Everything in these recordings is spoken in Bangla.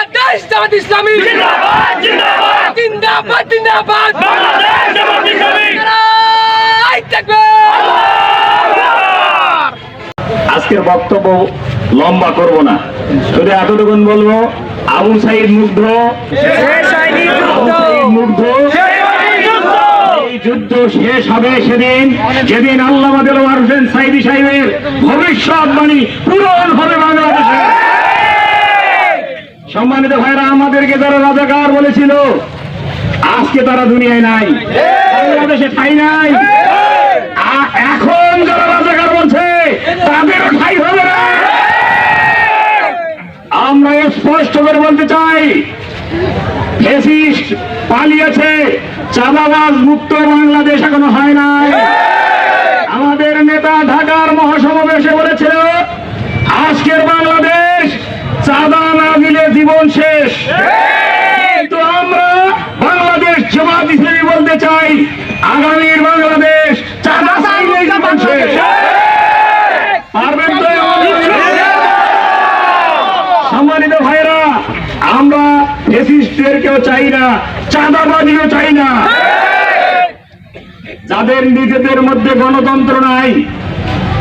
বাংলাদেশ জামাত ইসলামী জিন্দাবাদ জিন্দাবাদ জিন্দাবাদ জিন্দাবাদ বাংলাদেশ জামাত ইসলামী নারায়ে তাকবীর। আজকের বক্তব্য লম্বা করব না, শুধু এতটুকুন বলবো, আবু সাইদ মুগ্ধ, এই যুদ্ধ শেষ হবে সেদিন, যেদিন আল্লামা দেলোয়ার হোসেন সাইদি সাহেবের ভবিষ্যৎবাণী পূরণ হবে বাংলাদেশে। সম্মানিত ভাইরা, আমাদেরকে যারা রাজাকার বলেছিল আজকে তারা দুনিয়ায় নাই, বাংলাদেশে ঠাঁই নাই। এখন যারা রাজাকার বলছে তাদেরও ঠাঁই হবে না। আমরা স্পষ্ট করে বলতে চাই, ফ্যাসিস্ট পালিয়েছে, চাঁদাবাজ মুক্ত বাংলাদেশ এখনো হয় নাই। আমাদের নেতা ঢাকার মহাসমাবেশে বলেছিল আজকের বাংলাদেশ চাঁদা না দিলে জীবন শেষ। তো আমরা বাংলাদেশ জামাত ইসলামী বলতে চাই, আগামীর বাংলাদেশ চাঁদা চাইলে জীবন শেষ। পারবেন তো? সম্মানিত ভাইরা, আমরা ফ্যাসিস্টদেরকেও চাই না, চাঁদাবাদীও চাই না। যাদের নিজেদের মধ্যে গণতন্ত্র নাই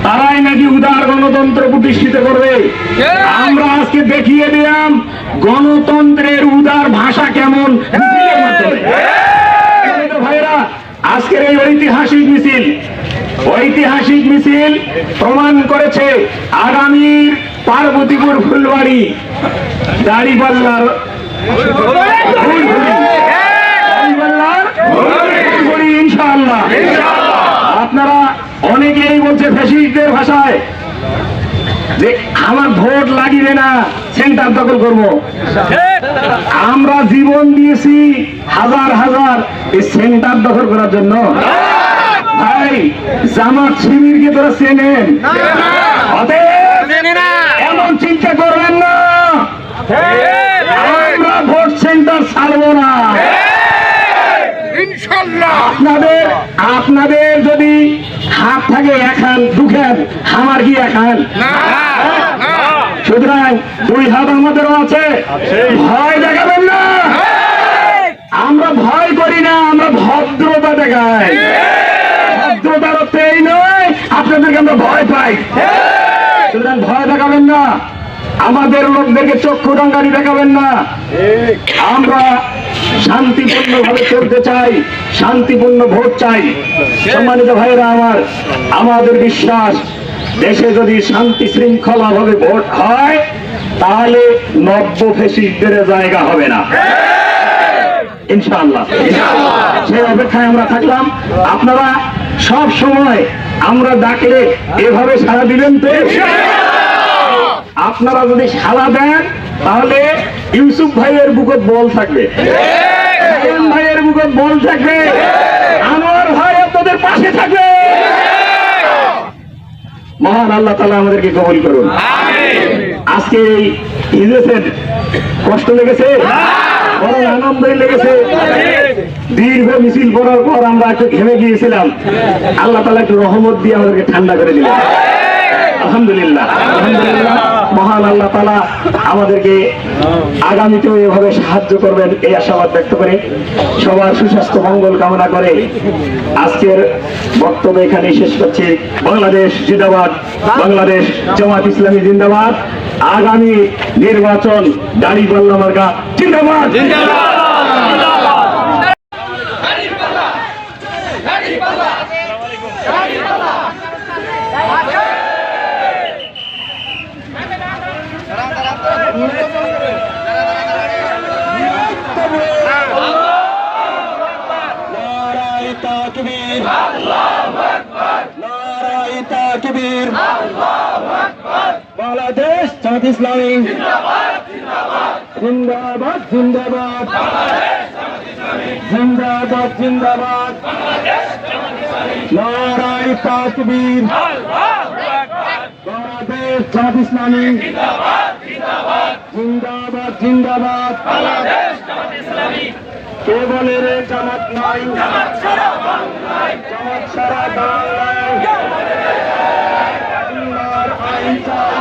তারাই নাকি উদার গণতন্ত্র প্রতিষ্ঠিত করবে। আমরা আজকে দেখিয়ে দিলাম গণতন্ত্রের উদার ভাষা কেমন মিছিলের মাধ্যমে। ভাইরা, আজকের এই ঐতিহাসিক মিছিল প্রমাণ করেছে আগামীর পার্বতীপুর ফুলবাড়ি দাড়িপাল্লার ইনশাআল্লাহ। আপনারা অনেকেই বলছে ফ্যাসিস্টদের ভাষায় যে আমার ভোট লাগিবে না, সেন্টার দখল করব। আমরা জীবন দিয়েছি হাজার হাজার এই সেন্টার দখল করার জন্য। ভাই, জামাত শিবিরকে তোরা চেনেন? এমন চিন্তা করবেন না, আমরা ভোট সেন্টার ছাড়বো না। আপনাদের যদি হাত থাকে এখান দুখান, আমার কি এখান? সুতরাং দুই হাত আমাদেরও আছে, ভয় দেখাবেন না। আমরা ভয় করি না, আমরা ভদ্রতা দেখাই। ভদ্রতার অর্থ এই নয় আপনাদেরকে আমরা ভয় পাই। সুতরাং ভয় দেখাবেন না, আমাদের লোকদেরকে চক্ষু রাঙানি দেখাবেন না। আমরা শান্তিপূর্ণ ভাবে চলতে চাই, শান্তিপূর্ণ ভোট চাই। সম্মানিত ভাইরা আমার, আমাদের বিশ্বাস দেশে যদি শান্তি শৃঙ্খলা ভাবে ভোট হয় তাহলে নব্য ফ্যাসিস্টদের জায়গা হবে না, ইনশাআল্লাহ। সেই অপেক্ষায় আমরা থাকলাম। আপনারা সব সময় আমরা ডাকলে এভাবে সাড়া দিবেন তো? আপনারা যদি সাড়া দেন তাহলে ইউসুফ ভাইয়ের বুকত বল থাকবে, ভাইয়ের বুকত বল থাকবে, আমার ভাই আপনাদের পাশে থাকবে। মহান আল্লাহ তাআলা আমাদেরকে কবুল করুন। আজকে এই ইলেকশন কষ্ট লেগেছে, বড় আনন্দই লেগেছে। দীর্ঘ মিছিল করার পর আমরা একটু ঘেমে গিয়েছিলাম, আল্লাহ তাআলা একটু রহমত দিয়ে আমাদেরকে ঠান্ডা করে দিলেন। আলহামদুলিল্লাহ, আলহামদুলিল্লাহ। মহান আল্লাহ তাআলা আমাদেরকে আগামীতেও এভাবে সাহায্য করবেন এই আশাবাদ ব্যক্ত করে সবার সুস্বাস্থ্য মঙ্গল কামনা করে আজকের বক্তব্য এখানে শেষ করছি। বাংলাদেশ জিন্দাবাদ, বাংলাদেশ জামাত ইসলামী জিন্দাবাদ। আগামী নির্বাচন দাড়িপাল্লা মার্কা জিন্দাবাদ। বাংলাদেশ জামাত ইসলামী জিন্দাবাদ, জিন্দাবাদ, জিন্দাবাদ, জিন্দাবাদ। নারায়ে তাকবীর। বাংলাদেশ জামাত ইসলামী জিন্দাবাদ, জিন্দাবাদ। কে বলে রে জামাত নাই, জামাত সারা বাংলায়, জামাত সারা বাংলায়। আল্লাহর আইন চাই,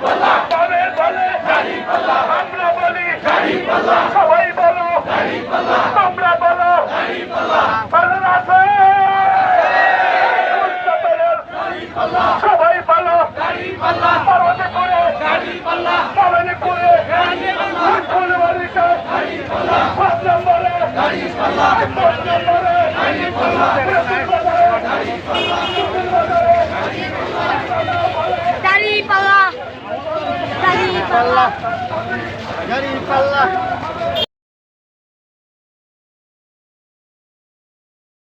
বলে বলে আমরা বলি সবাই বলো তোমরা বলো ভালো আছে সবাই বলো পারবে করে পালনে করে ফুলবাড়িতে 5 নম্বরে 5 নম্বরে Dari pala. Dari pala. Dari Palla.